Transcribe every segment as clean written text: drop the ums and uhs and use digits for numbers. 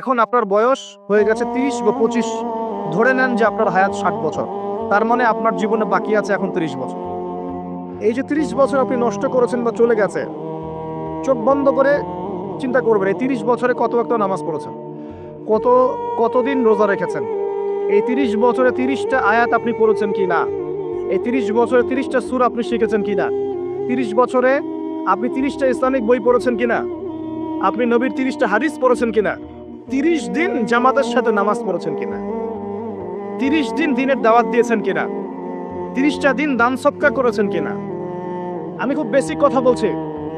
এখন আপনার বয়স হয়ে গেছে 30 বা 25, ধরে নেন যে আপনার হায়াত 60 বছর, তার মানে আপনার জীবনে বাকি আছে এখন 30 বছর। এই যে 30 বছর আপনি নষ্ট করেছেন বা চলে গেছে, চোখ বন্ধ করে চিন্তা করবেন এই 30 বছরে কত ওয়াক্ত নামাজ পড়েছেন, কতদিন রোজা রেখেছেন, এই 30 বছরে 30টা আয়াত আপনি পড়েছেন কি না, এই 30 বছরে 30টা সূরা আপনি শিখেছেন কিনা, 30 বছরে আপনি 30টা ইসলামিক বই পড়েছেন কিনা, আপনি নবীর 30টা হাদিস পড়েছেন কিনা, 30 দিন জামাতের সাথে নামাজ পড়েছেন কিনা, 30 দিন দিনের দাওয়াত দিয়েছেন কিনা, 30টা দিন দান সদকা করেছেন কিনা। আমি খুব বেসিক কথা বলছি,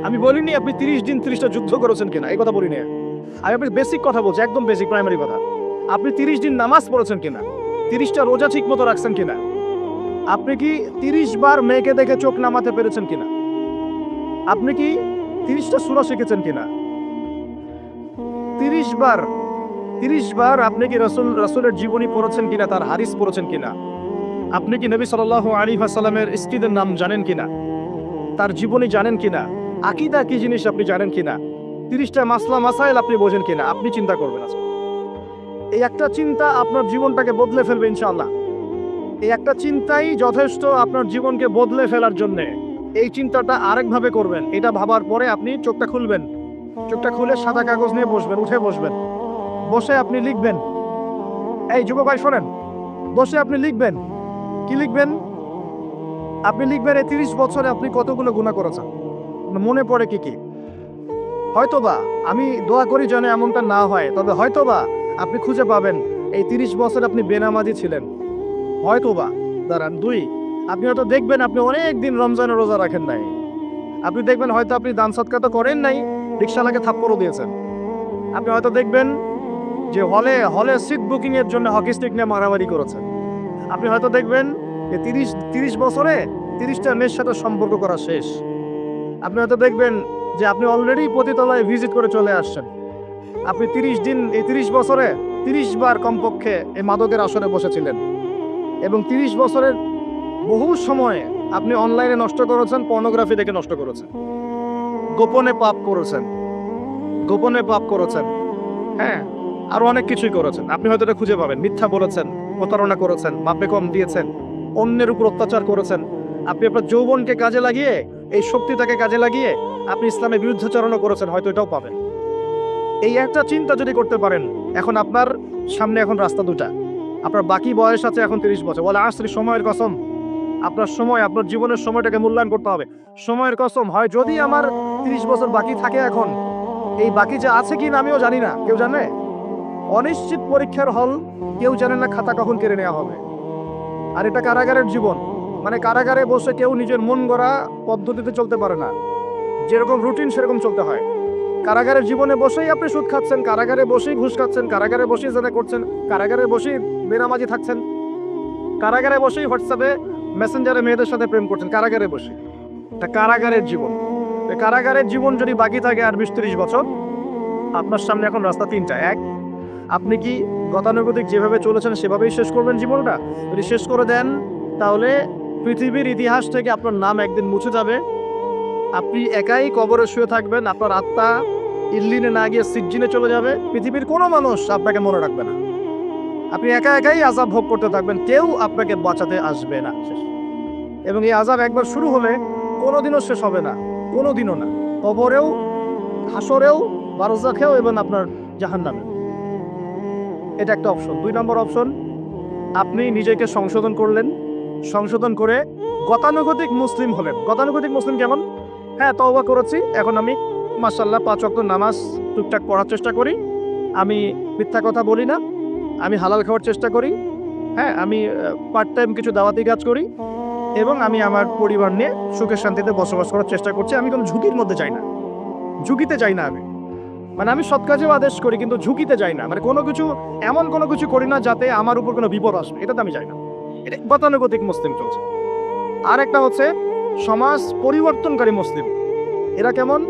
আমি বলিনি আপনি 30 দিন 30টা যুদ্ধ করেছেন কিনা, এই কথা বলিনি। আমি আপনি বেসিক কথা বলছি, একদম বেসিক প্রাইমারি কথা। আপনি 30 দিন নামাজ পড়েছেন কিনা, 30টা রোজা ঠিক মতো রাখছেন কিনা, আপনি কি 30 বার মেয়েকে দেখে চোখ নামাতে পেরেছেন কিনা, আপনি কি 30টা সূরা শিখেছেন কিনা, 30 বার আপনি কি রাসূলের জীবনী পড়েছেন কিনা, তার হাদিস পড়েছেন কিনা, আপনি কি নবী সাল্লাল্লাহু আলাইহি ওয়াসাল্লামের স্ত্রীদের নাম জানেন কিনা, তার জীবনী জানেন কিনা, আকীদা কি জিনিস আপনি জানেন কিনা, 30টা মাসলা মাসাইল আপনি বোঝেন কিনা। আপনি চিন্তা করবেন আজকে, এই একটা চিন্তা আপনার জীবনটাকে বদলে ফেলবে ইনশাআল্লাহ। এই একটা চিন্তাই যথেষ্ট আপনার জীবনকে বদলে ফেলার জন্যে। এই চিন্তাটা আরেকভাবে করবেন, এটা ভাবার পরে আপনি চোখটা খুলবেন, চোখটা খুলে সাদা কাগজ নিয়ে বসবেন, উঠে বসবেন, বসে আপনি লিখবেন। এই যুবক ভাই শোনেন, বসে আপনি লিখবেন। কি লিখবেন? আপনি লিখবেন এই 30 বছরে আপনি কতগুলো গুনাহ করেছেন, মনে পড়ে কি কি। হয়তোবা, আমি দোয়া করি যেন এমনটা না হয়, তবে হয়তোবা আপনি খুঁজে পাবেন এই 30 বছর আপনি বেনামাজি ছিলেন। হয়তোবা দাঁড়ান 2, আপনি হয়তো দেখবেন আপনি অনেক দিন রমজানের রোজা রাখেন নাই। আপনি দেখবেন হয়তো আপনি দান সদকা তো করেন নাই, রিকশাওয়ালাকে থাপ্পড়ও দিয়েছেন। আপনি হয়তো দেখবেন যে হলে সিট বুকিং এর জন্য হকি স্টিক নিয়ে মারামারি করেছেন। আপনি হয়তো দেখবেন যে 30 বছরে 30টা মেয়ের সাথে সম্পর্ক করা শেষ। আপনি হয়তো দেখবেন যে আপনি অলরেডি পতিতালয়ে ভিজিট করে চলে আসছেন। আপনি 30 দিন, এই 30 বছরে 30 বার কমপক্ষে এই মাদকের আসরে বসেছিলেন, এবং 30 বছরের বহু সময় আপনি অনলাইনে নষ্ট করেছেন, পর্নোগ্রাফি দেখে নষ্ট করেছেন, গোপনে পাপ করেছেন, হ্যাঁ, আর অনেক কিছুই করেছেন। আপনি হয়তো এটা খুঁজে পাবেন। মিথ্যা বলেছেন, প্রতারণা করেছেন, মাপে কম দিয়েছেন, অন্যের উপর অত্যাচার করেছেন। আপনি আপনার যৌবনকে কাজে লাগিয়ে, এই শক্তিটাকে কাজে লাগিয়ে আপনি ইসলামের বিরুদ্ধাচরণ করেছেন, হয়তো এটাও পাবেন। এই একটা চিন্তা যদি করতে পারেন, এখন আপনার সামনে এখন রাস্তা দুটা। আপনার বাকি বয়স আছে এখন 30 বছর, বলে আসলে সময়ের কসম, আপনার সময়, আপনার জীবনের সময়টাকে মূল্যায়ন করতে হবে। সময়ের কসম, হয় যদি আমার 30 বছর বাকি থাকে এখন, এই বাকি যে আছে কি না আমিও জানি না, কেউ জানে? অনিশ্চিত পরীক্ষার হল, কেউ জানে না খাতা কখন কেড়ে নেওয়া হবে। আর এটা কারাগারের জীবন, মানে কারাগারে বসে কেউ নিজের মন গড়া পদ্ধতিতে চলতে পারে না, যেরকম রুটিন সেরকম চলতে হয়। কারাগারের জীবনে বসেই আপনি সুদ খাচ্ছেন, কারাগারে বসেই ঘুষ খাচ্ছেন, কারাগারে বসেই জেনা করছেন, কারাগারে বসেই বেনামাজি থাকছেন, কারাগারে বসেই হোয়াটসঅ্যাপে মেসেঞ্জারে মেয়েদের সাথে প্রেম করছেন, কারাগারে বসে। এটা কারাগারের জীবন। কারাগারের জীবন যদি বাকি থাকে আর 20-30 বছর, আপনার সামনে এখন রাস্তা তিনটা। এক, আপনি কি গতানুগতিক যেভাবে চলেছেন সেভাবেই শেষ করবেন জীবনটা? যদি শেষ করে দেন, তাহলে পৃথিবীর ইতিহাস থেকে আপনার নাম একদিন মুছে যাবে। আপনি একাই কবরে শুয়ে থাকবেন, আপনার আত্মা ইল্লিনে না গিয়ে সিজ্জিনে চলে যাবে। পৃথিবীর কোনো মানুষ আপনাকে মনে রাখবে না, আপনি একা একাই আযাব ভোগ করতে থাকবেন, কেউ আপনাকে বাঁচাতে আসবে না। এবং এই আযাব একবার শুরু হলে কোনোদিনও শেষ হবে না, কোনোদিনও না। কবরেও, হাসরেও, বারজাখেও, এবং আপনার জাহান্নামে। এটা একটা অপশন। 2 নম্বর অপশন, আপনি নিজেকে সংশোধন করলেন, সংশোধন করে গতানুগতিক মুসলিম হলেন। গতানুগতিক মুসলিম কেমন? হ্যাঁ, তওবা করেছি, এখন আমি মাশাআল্লাহ 5 ওয়াক্ত নামাজ টুকটাক পড়ার চেষ্টা করি, আমি মিথ্যা কথা বলি না, আমি হালাল খাওয়ার চেষ্টা করি, হ্যাঁ, আমি পার্ট টাইম কিছু দাওয়াতি কাজ করি, এবং আমি আমার পরিবার নিয়ে সুখে শান্তিতে বসবাস করার চেষ্টা করছি। আমি কোনো ঝুঁকির মধ্যে যাই না, ঝুঁকিতে যাই না আমি। মানে আমি সৎ কাজেও আদেশ করি, কিন্তু ঝুঁকিতে যাই না। মানে কোনো কিছু, এমন কোনো কিছু করি না যাতে আমার উপর কোনো বিপদ আসবে, এটাতে আমি যাই না। এটা গতানুগতিক মুসলিম চলছে। আর একটা হচ্ছে সমাজ পরিবর্তনকারী মুসলিম। এরা কেমন?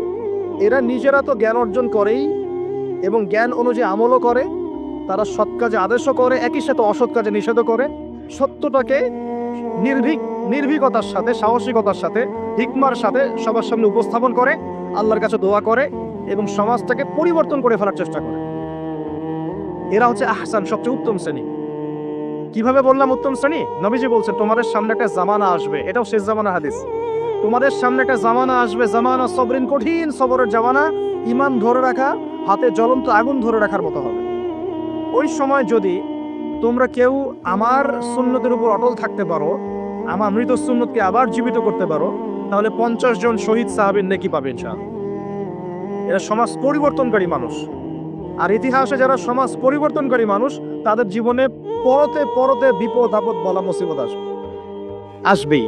এরা নিজেরা তো জ্ঞান অর্জন করেই এবং জ্ঞান অনুযায়ী আমলও করে, তারা সৎ কাজে আদেশও করে, একই সাথে অসৎ কাজে নিষেধও করে। সত্যটাকে নির্ভীকতার সাথে, সাহসিকতার সাথে, হিকমার সাথে সবার সামনে উপস্থাপন করে, আল্লাহর কাছে দোয়া করে এবং সমাজটাকে পরিবর্তন করে ফেলার চেষ্টা করে। এরা হচ্ছে আহসান, সবচেয়ে উত্তম শ্রেণী। কিভাবে বললাম উত্তম শ্রেণী? নবীজি বলছেন তোমাদের সামনে একটা জামানা আসবে, এটাও শেষ জামানা হাদিস। তোমাদের সামনে একটা জামানা আসবে, জামানা সবরিন, কঠিন সবরের জামানা। ঈমান ধরে রাখা হাতে জ্বলন্ত আগুন ধরে রাখার মতো হবে। ওই সময় যদি তোমরা কেউ আমার সুন্নতের উপর অটল থাকতে পারো, আমার মৃত সুন্নতকে আবার জীবিত করতে পারো, তাহলে 50 জন শহীদ সাহাবীর নেকি পাবে ইনশাআল্লাহ। এরা সমাজ পরিবর্তনকারী মানুষ। আর ইতিহাসে যারা সমাজ পরিবর্তনকারী মানুষ, তাদের জীবনে পরতে পরতে বিপদ আপদ বলা মুসিবত আসবেই।